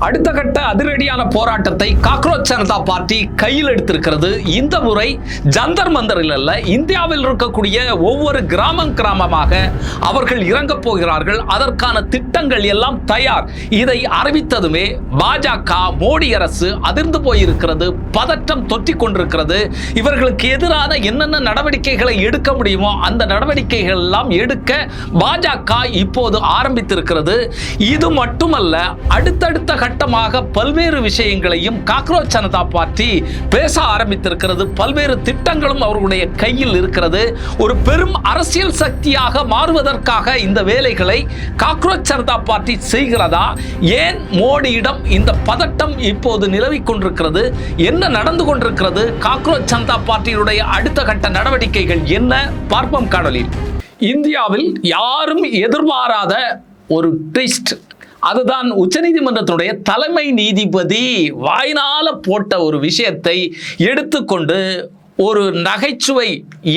அடுத்த கட்ட அதிரடியான போராட்டத்தை காக்ரோச் ஜனதா பார்ட்டி கையில் எடுத்திருக்கிறது. இந்த முறை ஜந்தர் மந்தரில் அல்ல, இந்தியாவில் இருக்கக்கூடிய ஒவ்வொரு கிராமமாக அவர்கள் இறங்கப் போகிறார்கள். அதற்கான திட்டங்கள் எல்லாம் தயார். இதை அறிவித்ததுமே பாஜக, மோடி அரசு அதிர்ந்து போயிருக்கிறது, பதற்றம் தொற்றிக் கொண்டிருக்கிறது. இவர்களுக்கு எதிரான என்னென்ன நடவடிக்கைகளை எடுக்க முடியுமோ அந்த நடவடிக்கைகள் எல்லாம் எடுக்க பாஜக இப்போது ஆரம்பித்திருக்கிறது. இது மட்டுமல்ல, அடுத்தடுத்த கட்டமாக பல்வேறு விஷயங்களையும் காக்ரோச் ஜனதா பார்ட்டி பேச ஆரம்பித்திருக்கிறது. பல்வேறு திட்டங்களும் அவர்களுடைய கையில் இருக்கிறது. ஒரு பெரும் அரசியல் சக்தியாக மாறுவதற்காக இந்த வேலைகளை காக்ரோச் ஜனதா பார்ட்டி செய்கிறதா? ஏன் மோடியிடம் இந்த பதட்டம் இப்போது நிலவிக் கொண்டிருக்கிறது? என்ன நடந்து கொண்டிருக்கிறது? காக்ரோச் ஜனதா பார்ட்டியுடைய அடுத்த கட்ட நடவடிக்கைகள் என்ன? பார்ப்போம் காணொலியில். இந்தியாவில் யாரும் எதிர்பாராத ஒரு ட்விஸ்ட். அதுதான் உச்சநீதிமன்றத்தினுடைய தலைமை நீதிபதி வாய்னால போட்ட ஒரு விஷயத்தை எடுத்துக்கொண்டு ஒரு நகைச்சுவை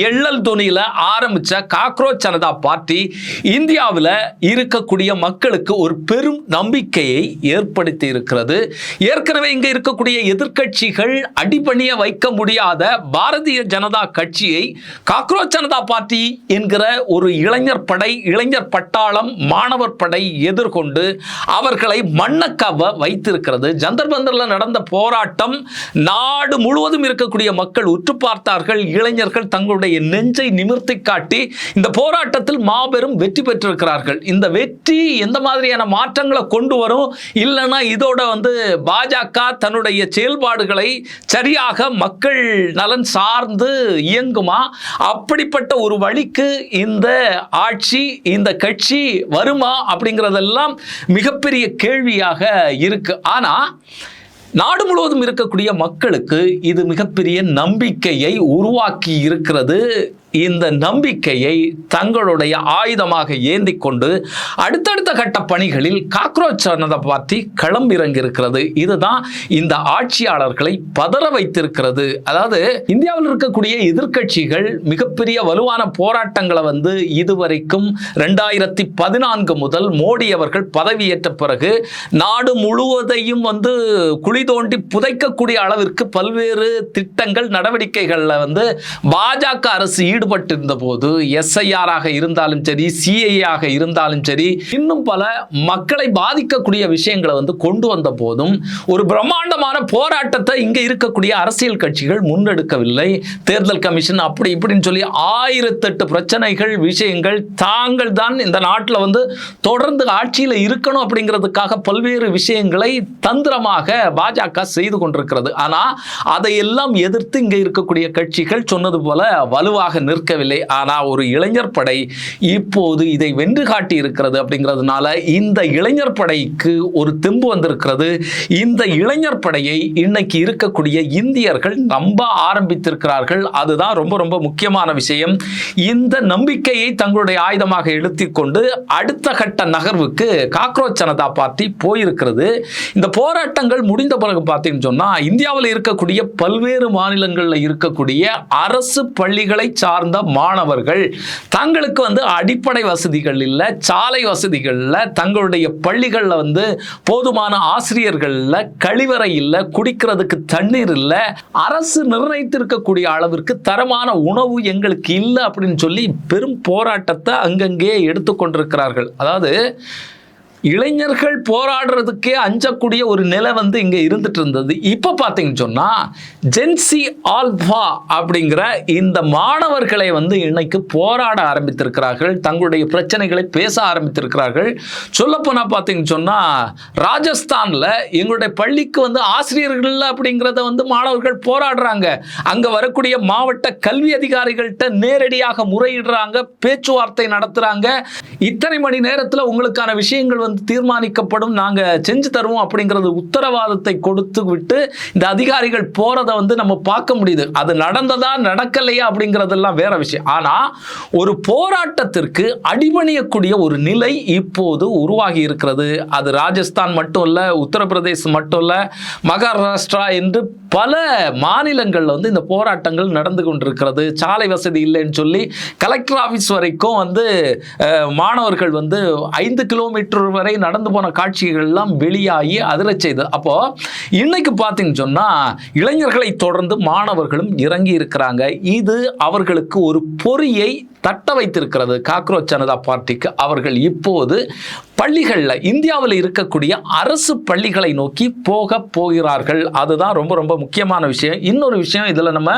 எள்ளல் துணியில் ஆரம்பித்த காக்ரோச் ஜனதா பார்ட்டி இந்தியாவில் இருக்கக்கூடிய மக்களுக்கு ஒரு பெரும் நம்பிக்கையை ஏற்படுத்தி இருக்கிறது. ஏற்கனவே இங்கே இருக்கக்கூடிய எதிர்க்கட்சிகள் அடிபணிய வைக்க முடியாத பாரதிய ஜனதா கட்சியை காக்ரோச் ஜனதா பார்ட்டி என்கிற ஒரு இளைஞர் படை, இளைஞர் பட்டாளம், மாணவர் படை எதிர்கொண்டு அவர்களை மண்ணக்கவ வைத்திருக்கிறது. ஜந்தர் மந்தரில் நடந்த போராட்டம் நாடு முழுவதும் இருக்கக்கூடிய மக்கள் உற்று பார்த்தார்கள். இளைஞர்கள் தங்களுடைய நெஞ்சை நிமிர்த்தி காட்டி இந்த போராட்டத்தில் மாபெரும் வெற்றி பெற்றிருக்கிறார்கள். இந்த வெற்றி எந்த மாதிரியான மாற்றங்களை கொண்டு வரும், இல்லைன்னா இதோட பாஜக தன்னுடைய செயல்பாடுகளை சரியாக மக்கள் நலன் சார்ந்து இயங்குமா? அப்படிப்பட்ட ஒரு வழிக்கு இந்த ஆட்சி, இந்த கட்சி வருமா அப்படிங்கிறதெல்லாம் மிகப்பெரிய கேள்வியாக இருக்கு. ஆனா நாடு முழுவதும் இருக்கக்கூடிய மக்களுக்கு இது மிகப்பெரிய நம்பிக்கையை உருவாக்கி இருக்கிறது. இந்த நம்பிக்கையை தங்களுடைய ஆயுதமாக ஏந்தி கொண்டு அடுத்தடுத்த கட்ட பணிகளில் காக்ரோச் ஜனதா பார்ட்டி களமிறங்கி இருக்கிறது. இதுதான் இந்த ஆட்சியாளர்களை பதற வைத்திருக்கிறது. அதாவது இந்தியாவில் இருக்கக்கூடிய எதிர்க்கட்சிகள் மிகப்பெரிய வலுவான போராட்டங்களை இதுவரைக்கும் 2014 முதல் மோடி அவர்கள் பதவியேற்ற பிறகு நாடு முழுவதையும் குழி தோண்டி புதைக்கக்கூடிய அளவிற்கு பல்வேறு திட்டங்கள், நடவடிக்கைகளில் பாஜக அரசு ஈடுபட்டிருந்த போது எஸ்ஐஆராக இருந்தாலும் சரி, சிஐஏ இருந்தாலும் சரி, இன்னும் பல மக்களை பாதிக்கக்கூடிய விஷயங்களை கொண்டு வந்த போதும் ஒரு பிரம்மாண்டமான போராட்டத்தை இங்க இருக்கக்கூடிய அரசியல் கட்சிகள் முன்னெடுக்கவில்லை. தேர்தல் கமிஷன் அப்படி இப்படின்னு சொல்லி 1008 பிரச்சனைகள், விஷயங்கள். தாங்கள் தான் இந்த நாட்டில் தொடர்ந்து ஆட்சியில் இருக்கணும் அப்படிங்கிறதுக்காக பல்வேறு விஷயங்களை தந்திரமாக பாஜக செய்து கொண்டிருக்கிறது. ஆனா அதையெல்லாம் எதிர்த்து இங்க இருக்கக்கூடிய கட்சிகள் சொன்னது போல வலுவாக நிற்கவில்லை. ஆனா ஒரு இளைஞர் படை இப்போது இதை வென்று காட்டி இருக்கிறது. அப்படிங்கிறதுனால இந்த இளைஞர் படைக்கு ஒரு தெம்பு வந்திருக்கிறது. இந்த இளைஞர் படையை இன்னைக்கு இருக்கக்கூடிய இந்தியர்கள் நம்ப ஆரம்பித்திருக்கிறார்கள். அதுதான் ரொம்ப ரொம்ப முக்கியமான விஷயம். இந்த நம்பிக்கையை தங்களுடைய ஆயுதமாக எடுத்துக்கொண்டு அடுத்த கட்ட நகர்வுக்கு காக்ரோச் ஜனதா பார்ட்டி போயிருக்கிறது. இந்த போராட்டங்கள் முடிந்த பிறகு பார்த்தீங்கன்னு சொன்னா இந்தியாவில் இருக்கக்கூடிய பல்வேறு மாநிலங்களில் இருக்கக்கூடிய அரசு பள்ளிகளை சார்ந்த மாணவர்கள் தங்களுக்கு அடிப்படை வசதிகள் இல்லை, சாலை வசதிகள் இல்லை, தங்களுடைய பள்ளிகளில் போதுமான ஆசிரியர்கள் இல்லை, கழிவறை இல்லை, குடிக்கிறதுக்கு தண்ணீர் இல்லை, அரசு நிர்ணயித்திருக்கக்கூடிய அளவிற்கு தரமான உணவு எங்களுக்கு இல்லை அப்படின்னு சொல்லி பெரும் போராட்டத்தை அங்கங்கே எடுத்துக்கொண்டிருக்கிறார்கள். அதாவது இளைஞர்கள் போராடுறதுக்கே அஞ்சக்கூடிய ஒரு நிலை இங்க இருந்துட்டு இருந்தது. இப்ப பாத்தீங்கன்னு சொன்னா ஜென்சி ஆல்பா அப்படிங்கிற இந்த மாணவர்களை இன்னைக்கு போராட ஆரம்பித்திருக்கிறார்கள். தங்களுடைய பிரச்சனைகளை பேச ஆரம்பித்திருக்கிறார்கள். சொல்ல போனா பாத்தீங்கன்னு சொன்னா ராஜஸ்தான்ல எங்களுடைய பள்ளிக்கு ஆசிரியர்கள் அப்படிங்கிறத மாணவர்கள் போராடுறாங்க. அங்க வரக்கூடிய மாவட்ட கல்வி அதிகாரிகள்கிட்ட நேரடியாக முறையிடுறாங்க, பேச்சுவார்த்தை நடத்துறாங்க. இத்தனை மணி நேரத்தில் உங்களுக்கான விஷயங்கள் தீர்மானிக்கப்படும், நாங்க செஞ்சு தருவோம் அப்படிங்கிறது உத்தரவாதத்தை கொடுத்து விட்டு இந்த அதிகாரிகள் போறதை நம்ம பார்க்க முடியுது. அது நடந்ததா நடக்கலையா அப்படிங்கிறதெல்லாம் வேற விஷயம். ஆனா ஒரு போராட்டத்திற்கு அடிபணியக்கூடிய ஒரு நிலை இப்போது உருவாகி இருக்கிறது. அது ராஜஸ்தான் மட்டும் இல்ல, உத்தரப்பிரதேசம் மட்டும் இல்ல, மகாராஷ்டிரா என்று பல மாநிலங்கள்ல இந்த போராட்டங்கள் நடந்து கொண்டிருக்கிறது. சாலை வசதி இல்லைன்னு சொல்லி கலெக்டர் ஆபீஸ் வரைக்கும் மாணவர்கள் 5 கிலோமீட்டர் வரை நடந்து போன காட்சிகள் எல்லாம் வெளியாகி அதிரச் செய்தது. அப்போ இன்னைக்கு பார்த்தீங்கன்னு சொன்னா இளைஞர்களை தொடர்ந்து மாணவர்களும் இறங்கி இருக்கிறாங்க. இது அவர்களுக்கு ஒரு பொறியை தட்ட வைத்திருக்கிறது காக்ரோச் ஜனதா பார்ட்டிக்கு. அவர்கள் இப்போது பள்ளிகளில் இந்தியாவில் இருக்கக்கூடிய அரசு பள்ளிகளை நோக்கி போகிறார்கள். அதுதான் ரொம்ப ரொம்ப முக்கியமான விஷயம். இன்னொரு விஷயம் இதில் நம்ம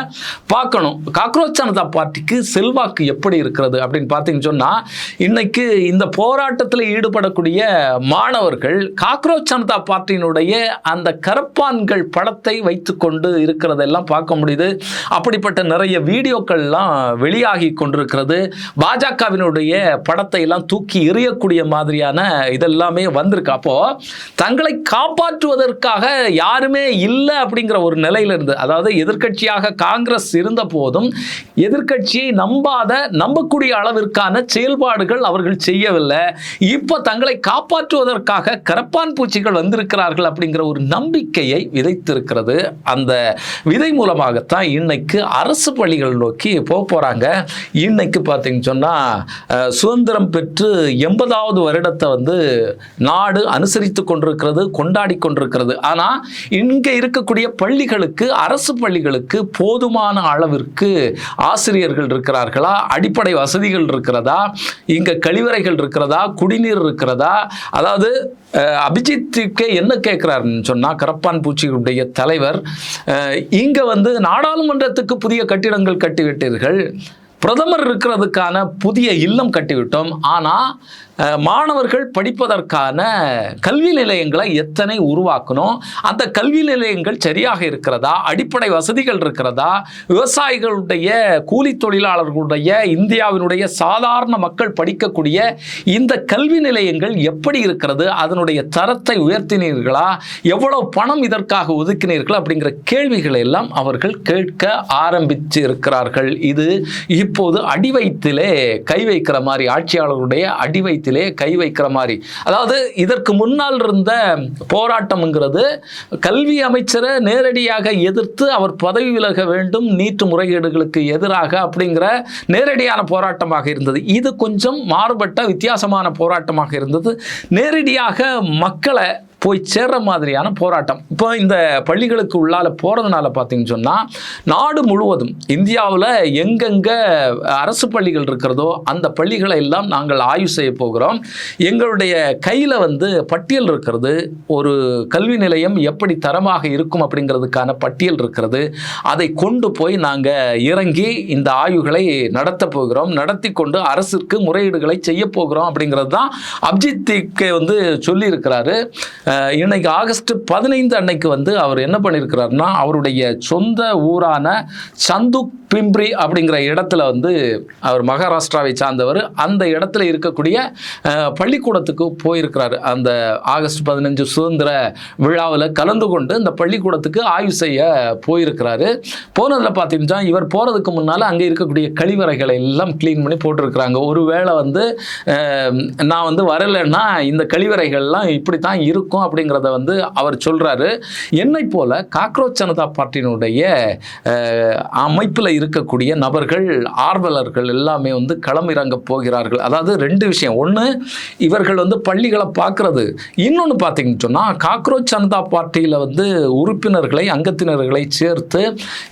பார்க்கணும், காக்ரோச் ஜனதா பார்ட்டிக்கு செல்வாக்கு எப்படி இருக்கிறது அப்படின்னு பார்த்தீங்கன்னு சொன்னால், இன்னைக்கு இந்த போராட்டத்தில் ஈடுபடக்கூடிய மாணவர்கள் காக்ரோச் ஜனதா பார்ட்டியினுடைய அந்த கரப்பான்கள் படத்தை வைத்து கொண்டு இருக்கிறதெல்லாம் பார்க்க முடியுது. அப்படிப்பட்ட நிறைய வீடியோக்கள்லாம் வெளியாகி கொண்டிருக்கிறது. பாஜகவினுடைய படத்தை எல்லாம் தூக்கி எறியக்கூடிய மாதிரியான இதெல்லாமே வந்திருக்கு. அப்போ தங்களை காப்பாற்றுவதற்காக யாருமே இல்லை அப்படிங்கிற ஒரு நிலையில இருந்து, அதாவது எதிர்க்கட்சியாக காங்கிரஸ் இருந்த போதும் எதிர்க்கட்சியை நம்பக்கூடிய அளவிற்கான செயல்பாடுகள் அவர்கள் செய்யவில்லை. இப்போ தங்களை காப்பாற்றுவதற்காக கரப்பான் பூச்சிகள் வந்திருக்கிறார்கள் அப்படிங்கிற ஒரு நம்பிக்கையை விதைத்திருக்கிறது. அந்த விதை மூலமாகத்தான் இன்னைக்கு அரசு பள்ளிகள் நோக்கி போறாங்க. இன்னைக்கு பார்த்தீங்கன்னு சொன்னால் சுதந்திரம் பெற்று 80வது வருடத்தை நாடு அனுசரித்து கொண்டிருக்கிறது, கொண்டாடி கொண்டிருக்கிறது. ஆனால் இங்கே இருக்கக்கூடிய பள்ளிகளுக்கு, அரசு பள்ளிகளுக்கு போதுமான அளவிற்கு ஆசிரியர்கள் இருக்கிறார்களா, அடிப்படை வசதிகள் இருக்கிறதா, இங்கே கழிவறைகள் இருக்கிறதா, குடிநீர் இருக்கிறதா? அதாவது அபிஜித்துக்கு என்ன கேட்கிறாருன்னு சொன்னால், கரப்பான் பூச்சிகளுடைய தலைவர், இங்கே நாடாளுமன்றத்துக்கு புதிய கட்டிடங்கள் கட்டிவிட்டீர்கள், பிரதமர் இருக்கிறதுக்கான புதிய இல்லம் கட்டிவிட்டோம், ஆனால் மாணவர்கள் படிப்பதற்கான கல்வி நிலையங்களை எத்தனை உருவாக்கணும், அந்த கல்வி நிலையங்கள் சரியாக இருக்கிறதா, அடிப்படை வசதிகள் இருக்கிறதா, விவசாயிகளுடைய கூலி தொழிலாளர்களுடைய இந்தியாவினுடைய சாதாரண மக்கள் படிக்கக்கூடிய இந்த கல்வி நிலையங்கள் எப்படி இருக்கிறது, அதனுடைய தரத்தை உயர்த்தினீர்களா, எவ்வளவு பணம் இதற்காக ஒதுக்கினீர்கள் அப்படிங்கிற கேள்விகளை எல்லாம் அவர்கள் கேட்க ஆரம்பித்து இருக்கிறார்கள். இது இப்போது அடிவயிற்றிலே கை வைக்கிற மாதிரி, ஆட்சியாளர்களுடைய அடிவயிற்றிலே கை வைக்கிற மாதிரி. அதாவது இதற்கு முன்னால் இருந்த போராட்டம்ங்கிறது கல்வி அமைச்சரை நேரடியாக எதிர்த்து அவர் பதவி விலக வேண்டும், நீட் முறைகேடுகளுக்கு எதிராக அப்படிங்கிற நேரடியான போராட்டமாக இருந்தது. இது கொஞ்சம் மாறுபட்ட வித்தியாசமான போராட்டமாக இருந்தது. நேரடியாக மக்களை போய் சேர்ற மாதிரியான போராட்டம். இப்போ இந்த பள்ளிகளுக்கு உள்ளால போகிறதுனால பார்த்தீங்கன்னு சொன்னால், நாடு முழுவதும் இந்தியாவில் எங்கெங்கே அரசு பள்ளிகள் இருக்கிறதோ அந்த பள்ளிகளை எல்லாம் நாங்கள் ஆய்வு செய்ய போகிறோம். எங்களுடைய கையில் பட்டியல் இருக்கிறது, ஒரு கல்வி நிலையம் எப்படி தரமாக இருக்கும் அப்படிங்கிறதுக்கான பட்டியல் இருக்கிறது. அதை கொண்டு போய் நாங்கள் இறங்கி இந்த ஆய்வுகளை நடத்த போகிறோம், நடத்தி கொண்டு அரசுக்கு முறையீடுகளை செய்ய போகிறோம் அப்படிங்கிறது தான் அபிஜித்துக்கு சொல்லியிருக்கிறாரு. இன்னைக்கு ஆகஸ்ட் 15 அன்னைக்கு அவர் என்ன பண்ணியிருக்கிறாருன்னா, அவருடைய சொந்த ஊரான சந்துக் பிம்ப்ரி அப்படிங்கிற இடத்துல அவர் மகாராஷ்டிராவை சார்ந்தவர், அந்த இடத்துல இருக்கக்கூடிய பள்ளிக்கூடத்துக்கு போயிருக்கிறாரு. அந்த ஆகஸ்ட் 15 சுதந்திர விழாவில் கலந்து கொண்டு இந்த பள்ளிக்கூடத்துக்கு ஆய்வு செய்ய போயிருக்கிறாரு. போனதில் பார்த்தீங்கன்னா, இவர் போகிறதுக்கு முன்னால் அங்கே இருக்கக்கூடிய கழிவறைகளை எல்லாம் கிளீன் பண்ணி போட்டிருக்கிறாங்க. ஒருவேளை நான் வரலைன்னா இந்த கழிவறைகள்லாம் இப்படி தான் இருக்கும் அப்படிங்கிறத அவர் சொல்றாரு. என்னை போல காக்ரோச் ஜனதா பார்ட்டியினுடைய அமைப்பில் இருக்கக்கூடிய நபர்கள், ஆர்வலர்கள் எல்லாமே களமிறங்க போகிறார்கள். அதாவது ரெண்டு விஷயம், ஒன்று இவர்கள் பள்ளிகளை பார்க்கறது, இன்னொன்று பார்த்தீங்கன்னு சொன்னால் காக்ரோச் ஜனதா பார்ட்டியில் உறுப்பினர்களை, அங்கத்தினர்களை சேர்த்து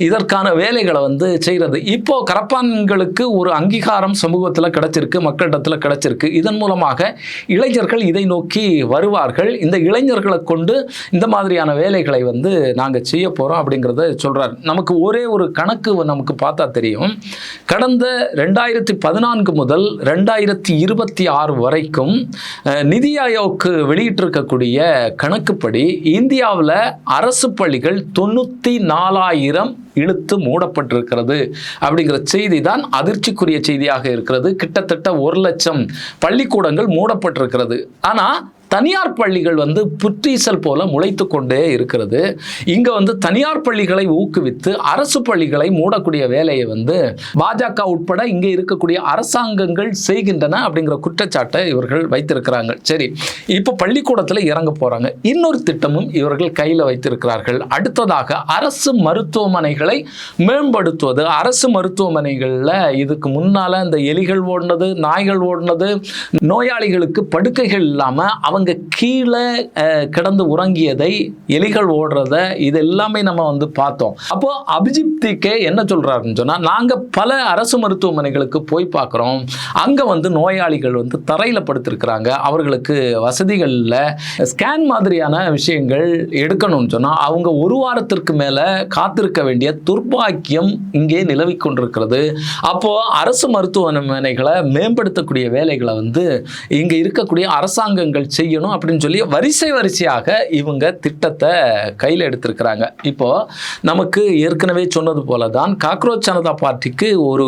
இதற்கான வேலைகளை செய்கிறது. இப்போ கரப்பான்களுக்கு ஒரு அங்கீகாரம் சமூகத்தில் கிடைச்சிருக்கு, மக்களிடத்தில் கிடைச்சிருக்கு. இதன் மூலமாக இளைஞர்கள் இதை நோக்கி வருவார்கள். இந்த இளைஞர்களை கொண்டு இந்த மாதிரியான வேலைகளை நாங்கள் செய்ய போகிறோம் அப்படிங்கிறத சொல்கிறார். நமக்கு ஒரே ஒரு கணக்கு நமக்கு பார்த்தா தெரியும். கடந்த 2014 முதல் 2026 வரைக்கும் நிதி ஆயோக்கு வெளியிட்டிருக்கக்கூடிய கணக்குப்படி இந்தியாவில் அரசு பள்ளிகள் 94,000 இழுத்து மூடப்பட்டிருக்கிறது அப்படிங்கிற செய்தி தான் அதிர்ச்சிக்குரிய செய்தியாக இருக்கிறது. கிட்டத்தட்ட 1 லட்சம் பள்ளிக்கூடங்கள் மூடப்பட்டிருக்கிறது. ஆனால் தனியார் பள்ளிகள் புற்றீசல் போல முளைத்து கொண்டே இருக்கிறது. இங்கே தனியார் பள்ளிகளை ஊக்குவித்து அரசு பள்ளிகளை மூடக்கூடிய வேலையை பாஜக உட்பட இங்கே இருக்கக்கூடிய அரசாங்கங்கள் செய்கின்றன அப்படிங்கிற குற்றச்சாட்டை இவர்கள் வைத்திருக்கிறாங்க. சரி, இப்போ பள்ளிக்கூடத்தில் இறங்க போகிறாங்க. இன்னொரு திட்டமும் இவர்கள் கையில் வைத்திருக்கிறார்கள். அடுத்ததாக அரசு மருத்துவமனைகளை மேம்படுத்துவது. அரசு மருத்துவமனைகளில் இதுக்கு முன்னால் இந்த எலிகள் ஓடினது, நாய்கள் ஓடினது, நோயாளிகளுக்கு படுக்கைகள் இல்லாமல் அவங்க அவங்க கீழே கிடந்து உறங்கியதை, எலிகள் ஓடுறத, இது எல்லாமே நம்ம வந்து பார்த்தோம். அப்போ அபிஜித் தீப்கே என்ன சொல்றாருன்னு சொன்னா, நாங்க பல அரசு மருத்துவமனைகளுக்கு போய் பார்க்குறோம், அங்க வந்து நோயாளிகள் வந்து தரையில படுத்திருக்கிறாங்க, அவர்களுக்கு வசதிகள்ல ஸ்கேன் மாதிரியான விஷயங்கள் எடுக்கணும்னு சொன்னா அவங்க ஒரு வாரத்திற்கு மேல காத்திருக்க வேண்டிய துர்பாக்கியம் இங்கே நிலவி கொண்டிருக்கிறது. அப்போ அரசு மருத்துவமனைகளை மேம்படுத்தக்கூடிய வேலைகளை வந்து இங்க இருக்கக்கூடிய அரசாங்கங்கள் செய்யணும் அப்படின்னு சொல்லி வரிசையாக இவங்க திட்டத்தை கையில் எடுத்திருக்கிறாங்க. இப்போ நமக்கு ஏற்கனவே சொன்னது போல தான் காக்ரோச் ஜனதா பார்ட்டிக்கு ஒரு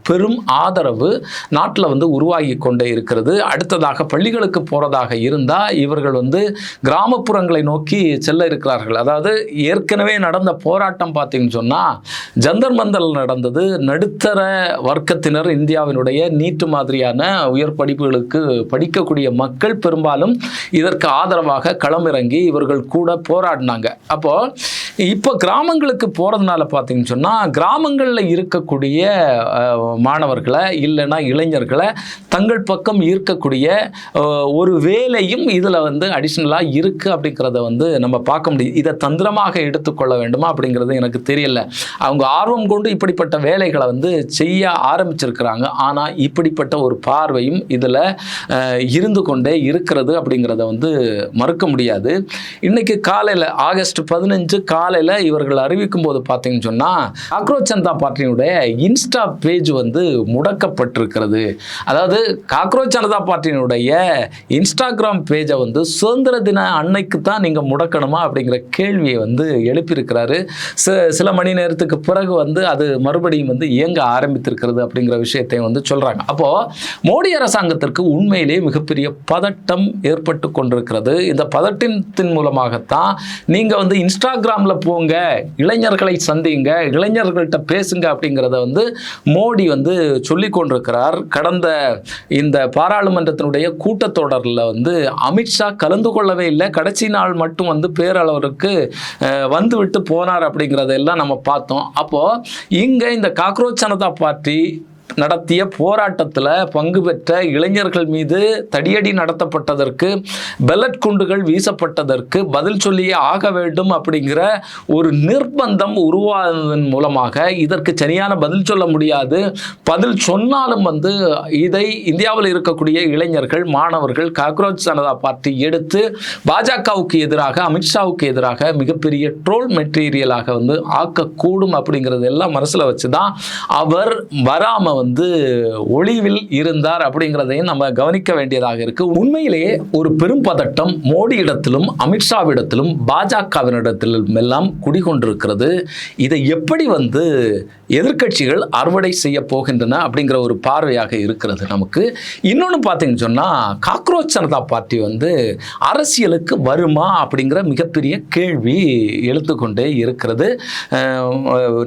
பெரும் ஆதரவு நாட்டில் வந்து உருவாகி கொண்டே இருக்கிறது. அடுத்ததாக பள்ளிகளுக்கு போறதாக இருந்தா இவர்கள் வந்து கிராமப்புறங்களை நோக்கி செல்ல இருக்கிறார்கள். அதாவது ஏற்கனவே நடந்த போராட்டம் பார்த்தீங்கன்னு சொன்னா ஜந்தர் மந்தர் நடந்தது. நடுத்தர வர்க்கத்தினர், இந்தியாவினுடைய நீட்டு மாதிரியான உயர் படிப்புகளுக்கு படிக்கக்கூடிய மக்கள் பெரும்பாலும் இதற்கு ஆதரவாக களமிறங்கி இவர்கள் கூட போராடினாங்க. அப்போ இப்போ கிராமங்களுக்கு போறதுனால பார்த்தீங்கன்னு சொன்னா கிராமங்களில் இருக்கக்கூடிய மாணவர்களை இல்லைன்னா இளைஞர்களை தங்கள் பக்கம் ஈர்க்கக்கூடிய ஒரு வேலையும் இதில் வந்து அடிஷ்னலாக இருக்கு அப்படிங்கிறத வந்து நம்ம பார்க்க முடியும். இதை தந்திரமாக எடுத்துக்கொள்ள வேண்டுமா அப்படிங்கிறது எனக்கு தெரியல. அவங்க ஆர்வம் கொண்டு இப்படிப்பட்ட வேலைகளை வந்து செய்ய ஆரம்பிச்சிருக்கிறாங்க. ஆனால் இப்படிப்பட்ட ஒரு பார்வையும் இதில் இருந்து கொண்டே இருக்கிறது அப்படிங்கிறத வந்து மறுக்க முடியாது. இன்னைக்கு காலையில் ஆகஸ்ட் 15 காலையில் இவர்கள் அறிவிக்கும் போது பார்த்தீங்கன்னு சொன்னால் காக்ரோச் ஜனதா பார்ட்டியினுடைய இன்ஸ்டா பேஜ் வந்து முடக்கப்பட்டிருக்கிறது. அதாவது காக்ரோச் ஜனதா பார்ட்டியினுடைய இன்ஸ்டாகிராம் பேஜை வந்து சுதந்திர தின அன்னைக்கு தான் நீங்கள் முடக்கணுமா அப்படிங்கிற கேள்வியை வந்து எழுப்பியிருக்கிறாரு. சில மணி நேரத்துக்கு பிறகு வந்து அது மறுபடியும் வந்து இயங்க ஆரம்பித்திருக்கிறது அப்படிங்கிற விஷயத்தை வந்து சொல்றாங்க. அப்போ மோடி அரசாங்கத்திற்கு உண்மையிலேயே மிகப்பெரிய பதட்டம் ஏற்பட்டு கொண்டிருக்கிறது. இந்த பதட்டத்தின் மூலமாகத்தான் நீங்க வந்து இன்ஸ்டாகிராம்ல போங்க, இளைஞர்களை சந்திங்க, இளைஞர்கள்ட்ட பேசுங்க அப்படிங்கிறத வந்து மோடி வந்து சொல்லி கொண்டிருக்கிறார். கடந்த இந்த பாராளுமன்றத்தினுடைய கூட்டத்தொடரில் வந்து அமித்ஷா கலந்து கொள்ளவே இல்லை. கடைசி நாள் மட்டும் வந்து பேரளவிற்கு வந்து விட்டு போனார் அப்படிங்கிறதெல்லாம் நம்ம பார்த்தோம். அப்போ இங்க இந்த காக்ரோச் ஜனதா பார்ட்டி நடத்திய போராட்டத்தில் பங்கு பெற்ற இளைஞர்கள் மீது தடியடி நடத்தப்பட்டதற்கு, பெல்லட் குண்டுகள் வீசப்பட்டதற்கு பதில் சொல்லியே ஆக வேண்டும் அப்படிங்கிற ஒரு நிர்பந்தம் உருவானதன் மூலமாக இதற்கு சரியான பதில் சொல்ல முடியாது. பதில் சொன்னாலும் வந்து இதை இந்தியாவில் இருக்கக்கூடிய இளைஞர்கள், மாணவர்கள் காக்ரோச் ஜனதா பார்ட்டி எடுத்து பாஜகவுக்கு எதிராக, அமித்ஷாவுக்கு எதிராக மிகப்பெரிய ட்ரோல் மெட்டீரியலாக வந்து ஆக்கக்கூடும் அப்படிங்கிறது எல்லாம் மனசில் வச்சு தான் அவர் வராம வந்து ஒளிவில் இருந்தார் அப்படிங்கிறதையும் நம்ம கவனிக்க வேண்டியதாக இருக்கு. உண்மையிலேயே ஒரு பெரும் பதட்டம் மோடி இடத்திலும் அமித்ஷாவிடத்திலும் பாஜகவினிடத்திலும் எல்லாம் குடிகொண்டிருக்கிறது. இதை எப்படி வந்து எதிர்க்கட்சிகள் அறுவடை செய்ய போகின்றன அப்படிங்கிற ஒரு பார்வையாக இருக்கிறது நமக்கு. இன்னொன்று பார்த்தீங்கன்னு சொன்னால் காக்ரோச் ஜனதா பார்ட்டி வந்து அரசியலுக்கு வருமா அப்படிங்கிற மிகப்பெரிய கேள்வி எழுத்துக்கொண்டே இருக்கிறது.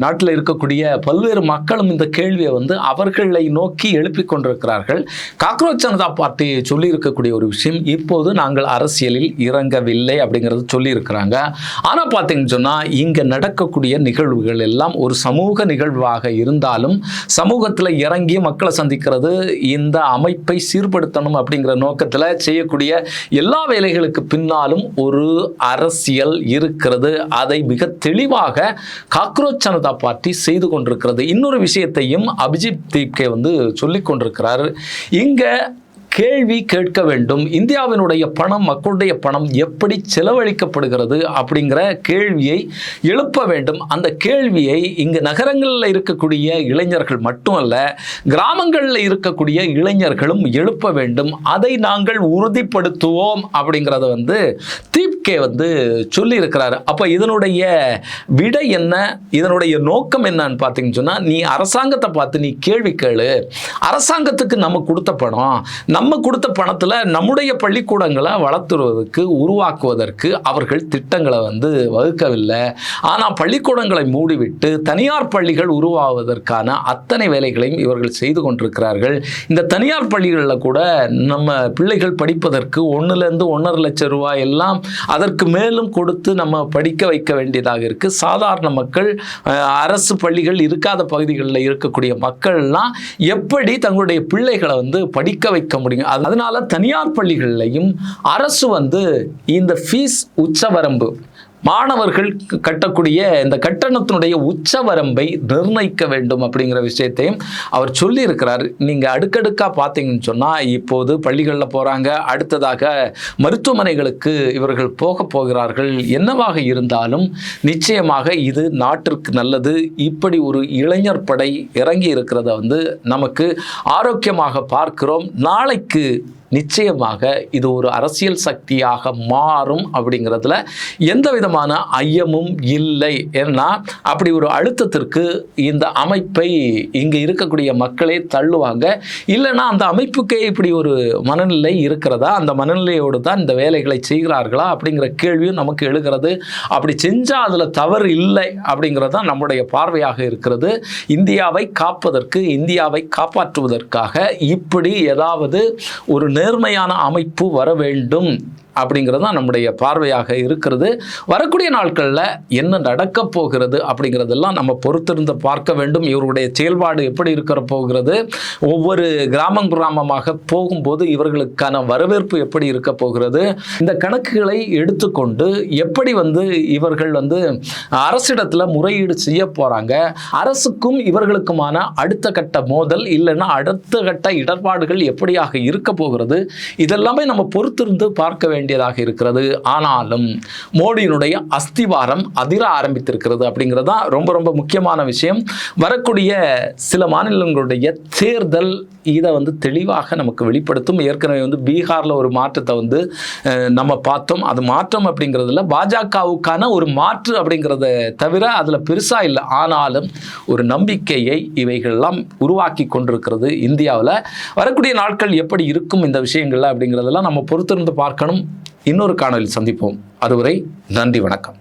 நாட்டில் இருக்கக்கூடிய பல்வேறு மக்களும் இந்த கேள்வியை வந்து அவர்களை நோக்கி எழுப்பிக் கொண்டிருக்கிறார்கள். காக்ரோச் ஜனதா பார்ட்டி சொல்லி இருக்கக்கூடிய ஒரு விஷயம், இப்போது நாங்கள் அரசியலில் இறங்கவில்லை அப்படிங்கிறது சொல்லி இருக்கிறாங்க. ஆனால் பார்த்தீங்கன்னு சொன்னால் இங்கே நடக்கக்கூடிய நிகழ்வுகள் எல்லாம் ஒரு சமூக நிகழ்வாக இருந்தாலும் சமூகத்தில் இறங்கி மக்களை சந்திக்கிறது, இந்த அமைப்பை சீர்படுத்தணும் அப்படிங்கிற நோக்கத்தில் செய்யக்கூடிய எல்லா வேலைகளுக்கு பின்னாலும் ஒரு அரசியல் இருக்கிறது. அதை மிக தெளிவாக காக்ரோச் ஜனதா பார்ட்டி செய்து கொண்டிருக்கிறது. இன்னொரு விஷயத்தையும் அபிஜித் தீப்கே வந்து சொல்லிக் கொண்டிருக்கிறார். இங்க கேள்வி கேட்க வேண்டும். இந்தியாவினுடைய பணம், மக்களுடைய பணம் எப்படி செலவழிக்கப்படுகிறது அப்படிங்கிற கேள்வியை எழுப்ப வேண்டும். அந்த கேள்வியை இங்கு நகரங்களில் இருக்கக்கூடிய இளைஞர்கள் மட்டுமல்ல, கிராமங்களில் இருக்கக்கூடிய இளைஞர்களும் எழுப்ப வேண்டும். அதை நாங்கள் உறுதிப்படுத்துவோம் அப்படிங்கிறத வந்து தீப்கே வந்து சொல்லி இருக்கிறாரு. அப்போ இதனுடைய விடை என்ன, இதனுடைய நோக்கம் என்னன்னு பார்த்தீங்கன்னு சொன்னால், நீ அரசாங்கத்தை பார்த்து நீ கேள்வி கேளு. அரசாங்கத்துக்கு நம்ம கொடுத்த பணம், நம்ம கொடுத்த பணத்தில் நம்முடைய பள்ளிக்கூடங்களை வளர்த்துவதற்கு, உருவாக்குவதற்கு அவர்கள் திட்டங்களை வந்து வகுக்கவில்லை. ஆனால் பள்ளிக்கூடங்களை மூடிவிட்டு தனியார் பள்ளிகள் உருவாவதற்கான அத்தனை வேலைகளையும் இவர்கள் செய்து கொண்டிருக்கிறார்கள். இந்த தனியார் பள்ளிகளில் கூட நம்ம பிள்ளைகள் படிப்பதற்கு 1லேருந்து 1.5 லட்சம் ரூபாய் எல்லாம் அதற்கு மேலும் கொடுத்து நம்ம படிக்க வைக்க வேண்டியதாக இருக்கு. சாதாரண மக்கள், அரசு பள்ளிகள் இருக்காத பகுதிகளில் இருக்கக்கூடிய மக்கள்லாம் எப்படி தங்களுடைய பிள்ளைகளை வந்து படிக்க வைக்க முடியும் அதனால தனியார் பள்ளிகள்லையும் அரசு இந்த ஃபீஸ் உச்சவரம்பு, மாணவர்கள் கட்டக்கூடிய இந்த கட்டணத்தினுடைய உச்சவரம்பை நிர்ணயிக்க வேண்டும் அப்படிங்கிற விஷயத்தையும் அவர் சொல்லி இருக்கிறார். நீங்கள் அடுக்கடுக்காக பார்த்தீங்கன்னு சொன்னால், இப்போது பள்ளிகளில் போகிறாங்க, அடுத்ததாக மருத்துவமனைகளுக்கு இவர்கள் போகிறார்கள். என்னவாக இருந்தாலும் நிச்சயமாக இது நாட்டிற்கு நல்லது. இப்படி ஒரு இளைஞர் படை இறங்கி இருக்கிறத நமக்கு ஆரோக்கியமாக பார்க்கிறோம். நாளைக்கு நிச்சயமாக இது ஒரு அரசியல் சக்தியாக மாறும் அப்படிங்கிறதுல எந்த விதமான ஐயமும் இல்லை. ஏன்னா அப்படி ஒரு அழுத்தத்திற்கு இந்த அமைப்பை இங்கே இருக்கக்கூடிய மக்களே தள்ளுவாங்க. இல்லைன்னா அந்த அமைப்புக்கே இப்படி ஒரு மனநிலை இருக்கிறதா, அந்த மனநிலையோடு தான் இந்த வேலைகளை செய்கிறார்களா அப்படிங்கிற கேள்வியும் நமக்கு எழுகிறது. அப்படி செஞ்சால் அதில் தவறு இல்லை அப்படிங்கிறது தான் நம்முடைய பார்வையாக இருக்கிறது. இந்தியாவை காப்பதற்கு, இந்தியாவை காப்பாற்றுவதற்காக இப்படி ஏதாவது ஒரு நேர்மையான அமைப்பு வர வேண்டும் அப்படிங்கிறது தான் நம்முடைய பார்வையாக இருக்கிறது. வரக்கூடிய நாட்களில் என்ன நடக்க போகிறது அப்படிங்கிறதெல்லாம் நம்ம பொறுத்திருந்து பார்க்க வேண்டும். இவருடைய செயல்பாடு எப்படி இருக்கிற போகிறது, ஒவ்வொரு கிராமமாக போகும்போது இவர்களுக்கான வரவேற்பு எப்படி இருக்க போகிறது, இந்த கணக்குகளை எடுத்துக்கொண்டு எப்படி இவர்கள் அரசிடத்தில் முறையீடு செய்ய போகிறாங்க, அரசுக்கும் இவர்களுக்குமான அடுத்த கட்ட மோதல் இல்லைன்னா அடுத்த கட்ட இடர்பாடுகள் எப்படியாக இருக்க போகிறது, இதெல்லாமே நம்ம பொறுத்திருந்து பார்க்க வேண்டியதாக இருக்கிறது. ஆனாலும் மோடியினுடைய அஸ்திவாரம் அதிர ஆரம்பித்திருக்கிறது அப்படிங்கிறது தான் ரொம்ப ரொம்ப முக்கியமான விஷயம். வரக்கூடிய சில மாநிலங்களுடைய தேர்தல் இதை தெளிவாக நமக்கு வெளிப்படுத்தும். ஏற்கனவே பீகாரில் ஒரு மாற்றத்தை நம்ம பார்த்தோம். அது மாற்றம் அப்படிங்கிறதுல பாஜகவுக்கான ஒரு மாற்று அப்படிங்கிறத தவிர அதில் பெருசாக இல்லை. ஆனாலும் ஒரு நம்பிக்கையை இவைகள்லாம் உருவாக்கி கொண்டிருக்கிறது இந்தியாவில். வரக்கூடிய நாட்கள் எப்படி இருக்கும் இந்த விஷயங்கள்ல அப்படிங்கிறதெல்லாம் நம்ம பொறுத்திருந்து பார்க்கணும். இன்னொரு காணொலியில் சந்திப்போம். அதுவரை நன்றி, வணக்கம்.